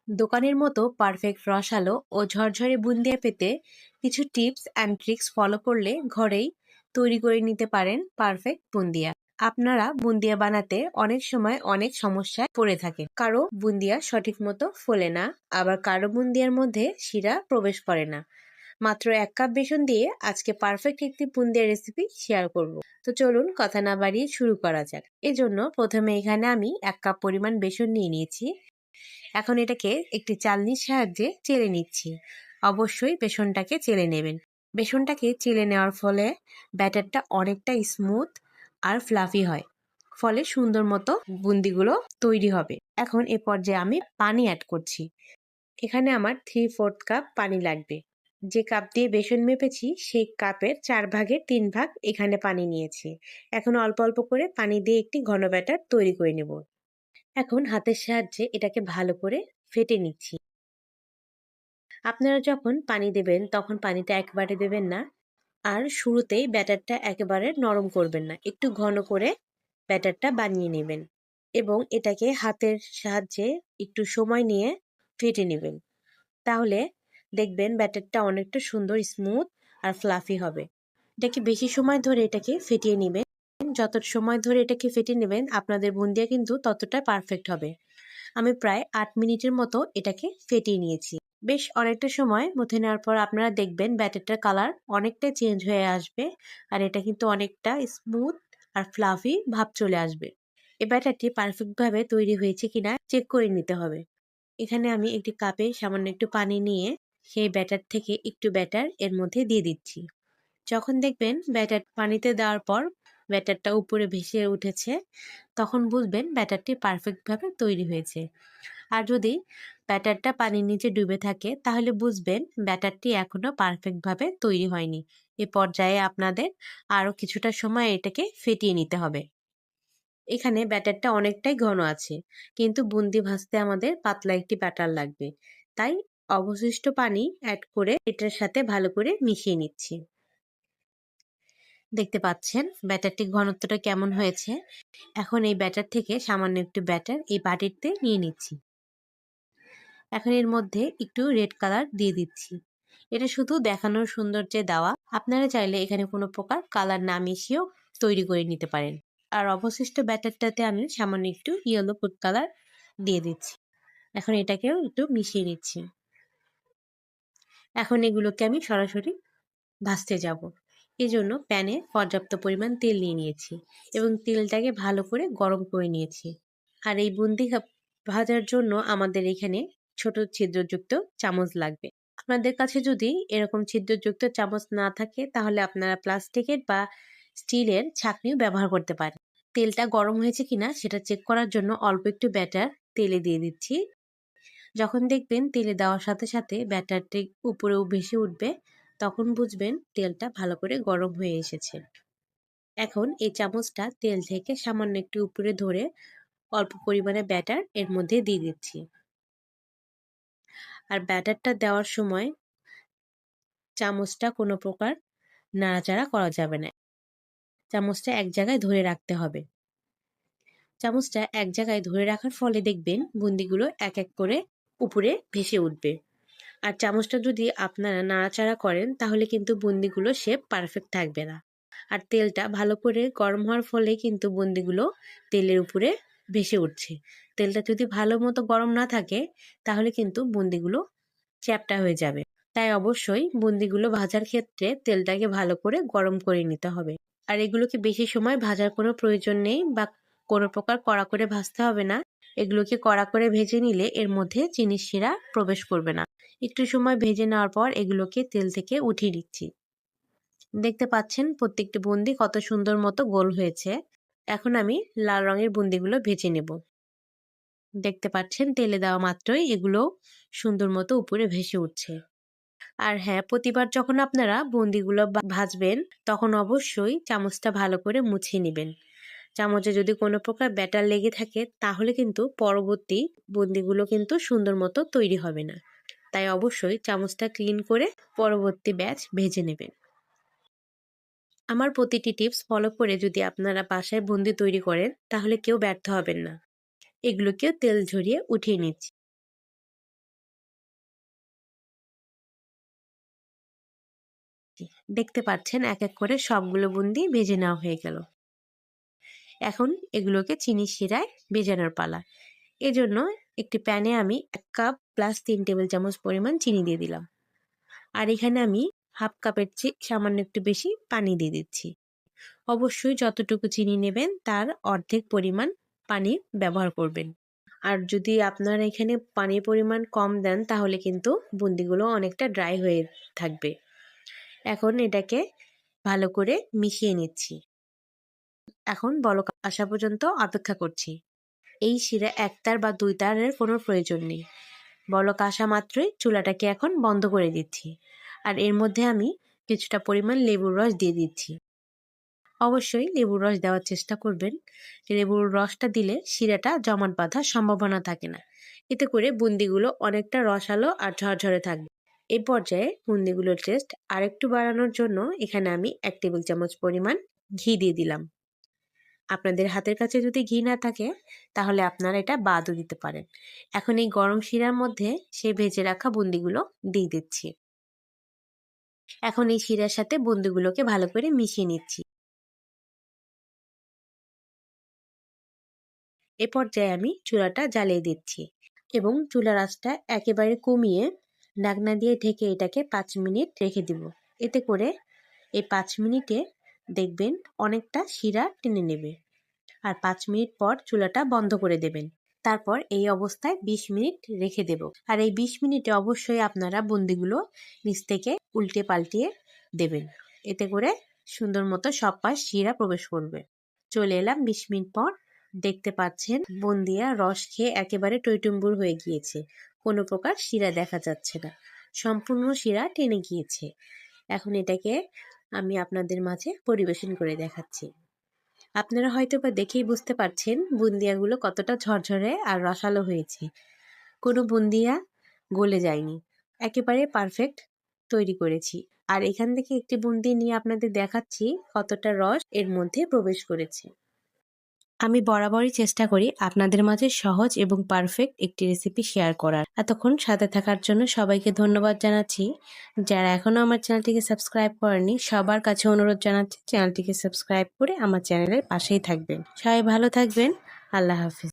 দোকানের মতো পারফেক্ট রসালো ও ঝরঝরে বুন্দিয়া পেতে কিছু টিপস অ্যান্ড ট্রিক্স ফলো করলে ঘরেই তৈরি করে নিতে পারেন পারফেক্ট বুন্দিয়া। আপনারা বুন্দিয়া বানাতে অনেক সময় অনেক সমস্যায় পড়ে থাকেন। কারো বুন্দিয়া সঠিক মতো ফোলে না, আবার কারো বুন্দিয়ার মধ্যে শিরা প্রবেশ করে না। মাত্র 1 কাপ বেসন দিয়ে আজকে পারফেক্ট একটি বুন্দিয়া রেসিপি শেয়ার করব। তো চলুন কথা না বাড়িয়ে শুরু করা যাক। এজন্য প্রথমে এখানে আমি 1 কাপ পরিমাণ বেসন নিয়ে নিয়েছি। এখন এটাকে একটি চালনির সাহায্যে চেলে নিচ্ছি। অবশ্যই বেসনটাকে চেলে নেবেন। বেসনটাকে চেলে নেওয়ার ফলে ব্যাটারটা অনেকটা স্মুথ আর ফ্লাফি হয়, ফলে সুন্দর মতো বুন্দিগুলো তৈরি হবে। এখন এ পর্যায়ে আমি পানি অ্যাড করছি। এখানে আমার 3/4 কাপ পানি লাগবে। যে কাপ দিয়ে বেসন মেপেছি সেই কাপের 4 ভাগের 3 ভাগ এখানে পানি নিয়েছি। এখন অল্প অল্প করে পানি দিয়ে একটি ঘন ব্যাটার তৈরি করে নেব। এখন হাতের সাহায্যে এটাকে ভালো করে ফেটে নিচ্ছি। আপনারা যখন পানি দেবেন তখন পানিটা একবারে দেবেন না, আর শুরুতেই ব্যাটারটা একেবারে নরম করবেন না, একটু ঘন করে ব্যাটারটা বানিয়ে নেবেন এবং এটাকে হাতের সাহায্যে একটু সময় নিয়ে ফেটে নেবেন। তাহলে দেখবেন ব্যাটারটা অনেকটা সুন্দর স্মুথ আর ফ্লাফি হবে। এটাকে বেশি সময় ধরে এটাকে ফেটিয়ে নেবেন। যত সময় ধরে এটাকে ফেটিয়ে নেবেন আপনাদের বুন্দিয়া কিন্তু ততটা পারফেক্ট হবে। আমি প্রায় 8 মিনিটের মতো এটাকে ফেটিয়ে নিয়েছি। বেশ অনেকটা সময় মথে নেওয়ার পর আপনারা দেখবেন ব্যাটারটার কালার অনেকটা চেঞ্জ হয়ে আসবে, আর এটা কিন্তু অনেকটা স্মুথ আর ফ্লাফি ভাব চলে আসবে। এই ব্যাটারটি পারফেক্টভাবে তৈরি হয়েছে কিনা চেক করে নিতে হবে। এখানে আমি একটি কাপে সামান্য একটু পানি নিয়ে সেই ব্যাটার থেকে একটু ব্যাটার এর মধ্যে দিয়ে দিচ্ছি। যখন দেখবেন ব্যাটার পানিতে দেওয়ার পর ব্যাটারটা উপরে ভেসে উঠেছে, তখন বুঝবেন ব্যাটারটি পারফেক্টভাবে তৈরি হয়েছে। আর যদি ব্যাটারটা পানির নিচে ডুবে থাকে তাহলে বুঝবেন ব্যাটারটি এখনো পারফেক্টভাবে তৈরি হয়নি। এ পর্যায়ে আপনাদের আরও কিছুটা সময় এটাকে ফেটিয়ে নিতে হবে। এখানে ব্যাটারটা অনেকটাই ঘন আছে, কিন্তু বুন্দি ভাজতে আমাদের পাতলা একটি ব্যাটার লাগবে। তাই অবশিষ্ট পানি অ্যাড করে এটার সাথে ভালো করে মিশিয়ে নিচ্ছি। দেখতে পাচ্ছেন ব্যাটারটির ঘনত্বটা কেমন হয়েছে। এখন এই ব্যাটার থেকে সামান্য একটু ব্যাটার এই বাটিতে নিয়ে নিচ্ছি। এখন এর মধ্যে একটু রেড কালার দিয়ে দিচ্ছি। এটা শুধু দেখানোর সৌন্দর্যে দেওয়া। আপনারা চাইলে এখানে কোনো প্রকার কালার না মিশিয়েও তৈরি করে নিতে পারেন। আর অবশিষ্ট ব্যাটারটাতে আমি সামান্য একটু ইয়েলো ফুড কালার দিয়ে দিচ্ছি। এখন এটাকেও একটু মিশিয়ে নিচ্ছি। এখন এগুলোকে আমি সরাসরি ভাজতে যাব। এজন্য প্যানে পর্যাপ্ত পরিমাণ তেল নিয়ে নিয়েছি এবং তেলটাকে ভালো করে গরম করে নিয়েছি। আর এই বুন্দি ভাজার জন্য আমাদের এখানে ছোট ছিদ্রযুক্ত চামচ লাগবে। আপনাদের কাছে যদি এরকম ছিদ্রযুক্ত চামচ না থাকে তাহলে আপনারা প্লাস্টিকের বা স্টিলের ছাঁকনিও ব্যবহার করতে পারেন। তেলটা গরম হয়েছে কিনা সেটা চেক করার জন্য অল্প একটু ব্যাটার তেলে দিয়ে দিচ্ছি। যখন দেখবেন তেলে দেওয়ার সাথে সাথে ব্যাটারটি উপরে ভেসে উঠবে, তখন বুঝবেন তেলটা ভালো করে গরম হয়ে এসেছে। এখন এই চামচটা তেল থেকে সামান্য একটু উপরে ধরে অল্প পরিমাণে ব্যাটার এর মধ্যে দিয়ে দিচ্ছি। আর ব্যাটারটা দেওয়ার সময় চামচটা কোনো প্রকার নাড়াচাড়া করা যাবে না। চামচটা এক জায়গায় ধরে রাখতে হবে। চামচটা এক জায়গায় ধরে রাখার ফলে দেখবেন বুন্দিগুলো এক এক করে উপরে ভেসে উঠবে। আর চামচটা যদি আপনারা নাড়াচাড়া করেন তাহলে কিন্তু বুন্দিগুলো শেপ পারফেক্ট থাকবে না। আর তেলটা ভালো করে গরম হওয়ার ফলে কিন্তু বুন্দিগুলো তেলের উপরে ভেসে উঠছে। তেলটা যদি ভালো মতো গরম না থাকে তাহলে কিন্তু বুন্দিগুলো চ্যাপ্টা হয়ে যাবে। তাই অবশ্যই বুন্দিগুলো ভাজার ক্ষেত্রে তেলটাকে ভালো করে গরম করে নিতে হবে। আর এগুলোকে বেশি সময় ভাজার কোনো প্রয়োজন নেই বা কোনো প্রকার কড়া করে ভাজতে হবে না। এগুলোকে কড়া করে ভেজে নিলে এর মধ্যে চিনির শিরা প্রবেশ করবে না। একটু সময় ভেজে নেওয়ার পর এগুলোকে তেল থেকে উঠিয়ে নিচ্ছি। দেখতে পাচ্ছেন প্রত্যেকটি বুন্দি কত সুন্দর মতো গোল হয়েছে। এখন আমি লাল রঙের বুন্দিগুলো ভেজে নেব। দেখতে পাচ্ছেন তেলে দেওয়া মাত্রই এগুলো সুন্দর মতো উপরে ভেসে উঠছে। আর হ্যাঁ, প্রতিবার যখন আপনারা বুন্দিগুলো ভাজবেন তখন অবশ্যই চামচটা ভালো করে মুছে নেবেন। চামচে যদি কোনো প্রকার ব্যাটার লেগে থাকে তাহলে কিন্তু পরবর্তী বুন্দিগুলো কিন্তু সুন্দর মতো তৈরি হবে না। তাই অবশ্যই চামচটা ক্লিন করে পরবর্তী ব্যাচ ভেজে নেবেন। আমার প্রতিটি টিপস ফলো করে যদি আপনারা বাসায় বুন্দি তৈরি করেন তাহলে কেউ ব্যর্থ হবেন না। এগুলোকেও তেল ঝরিয়ে উঠিয়ে নিচ্ছি। দেখতে পাচ্ছেন এক এক করে সবগুলো বুন্দি ভেজে নেওয়া হয়ে গেল। এখন এগুলোকে চিনি শিরায় ভেজানোর পালা। এজন্য একটি প্যানে আমি 1 কাপ প্লাস 3 টেবিল চামচ পরিমাণ চিনি দিয়ে দিলাম। আর এখানে আমি হাফ কাপের চেয়ে সামান্য একটু বেশি পানি দিয়ে দিচ্ছি। অবশ্যই যতটুকু চিনি নেবেন তার অর্ধেক পরিমাণ পানি ব্যবহার করবেন। আর যদি আপনারা এখানে পানির পরিমাণ কম দেন তাহলে কিন্তু বুন্দিগুলো অনেকটা ড্রাই হয়ে থাকবে। এখন এটাকে ভালো করে মিশিয়ে নিচ্ছি। এখন বলক আসা পর্যন্ত অপেক্ষা করছি। এই শিরা 1 তার বা 2 তারের কোনো প্রয়োজন নেই। বলক আসা মাত্রই চুলাটাকে এখন বন্ধ করে দিচ্ছি। আর এর মধ্যে আমি কিছুটা পরিমাণ লেবুর রস দিয়ে দিচ্ছি। অবশ্যই লেবুর রস দেওয়ার চেষ্টা করবেন। লেবুর রসটা দিলে শিরাটা জমাট বাঁধার সম্ভাবনা থাকে না। এতে করে বুন্দিগুলো অনেকটা রসালো আর ঝরঝরে থাকবে। এই পর্যায়ে বুন্দিগুলোর টেস্ট আরেকটু বাড়ানোর জন্য এখানে আমি 1 টেবিল চামচ পরিমাণ ঘি দিয়ে দিলাম। আপনাদের হাতের কাছে যদি ঘি না থাকে তাহলে আপনারা এটা বাদও দিতে পারেন। এখন এই গরম শিরার মধ্যে সেই ভেজে রাখা বুন্দিগুলো দিয়ে দিচ্ছি। এখন এই শিরার সাথে বুন্দিগুলোকে ভালো করে মিশিয়ে নিচ্ছি। এ পর্যায়ে আমি চুলাটা জ্বালিয়ে দিচ্ছি এবং চুলার আঁচটা একেবারে কমিয়ে ঢাকনা দিয়ে ঢেকে এটাকে 5 মিনিট রেখে দিব। এতে করে এই 5 মিনিটে দেখবেন অনেকটা শিরা টেনে নেবে। আর 5 মিনিট পর চুলাটা বন্ধ করে দেবেন। তারপর এই অবস্থায় 20 মিনিট রেখে দেব। আর এই 20 মিনিটে অবশ্যই আপনারা বুন্দিগুলো নিচ থেকে উল্টে পাল্টিয়ে দেবেন। এতে করে সুন্দর মতো সব পাশ শিরা প্রবেশ করবে। চলে এলাম 20 মিনিট পর। দেখতে পাচ্ছেন বুন্দিয়া রস খেয়ে একেবারে টইটুম্বুর হয়ে গিয়েছে। কোনো প্রকার শিরা দেখা যাচ্ছে না। সম্পূর্ণ শিরা টেনে গিয়েছে। এখন এটাকে আমি আপনাদের মাঝে পরিবেশন করে দেখাচ্ছি। আপনারা হয়তোবা দেখেই বুঝতে পারছেন বুন্দিয়াগুলো কতটা ঝরঝরে আর রসালো হয়েছে। কোনো বুন্দিয়া গলে যায়নি। একেবারে পারফেক্ট তৈরি করেছি। আর এখান থেকে একটি বুন্দি নিয়ে আপনাদের দেখাচ্ছি কতটা রস এর মধ্যে প্রবেশ করেছে। আমি বরাবরই চেষ্টা করি আপনাদের মাঝে সহজ এবং পারফেক্ট একটি রেসিপি শেয়ার করার। এতক্ষণ সাথে থাকার জন্য সবাইকে ধন্যবাদ জানাচ্ছি। যারা এখনো আমার চ্যানেলটিকে সাবস্ক্রাইব করেনি সবার কাছে অনুরোধ জানাচ্ছি চ্যানেলটিকে সাবস্ক্রাইব করে আমার চ্যানেলের পাশেই থাকবেন। সবাই ভালো থাকবেন। আল্লাহ হাফিজ।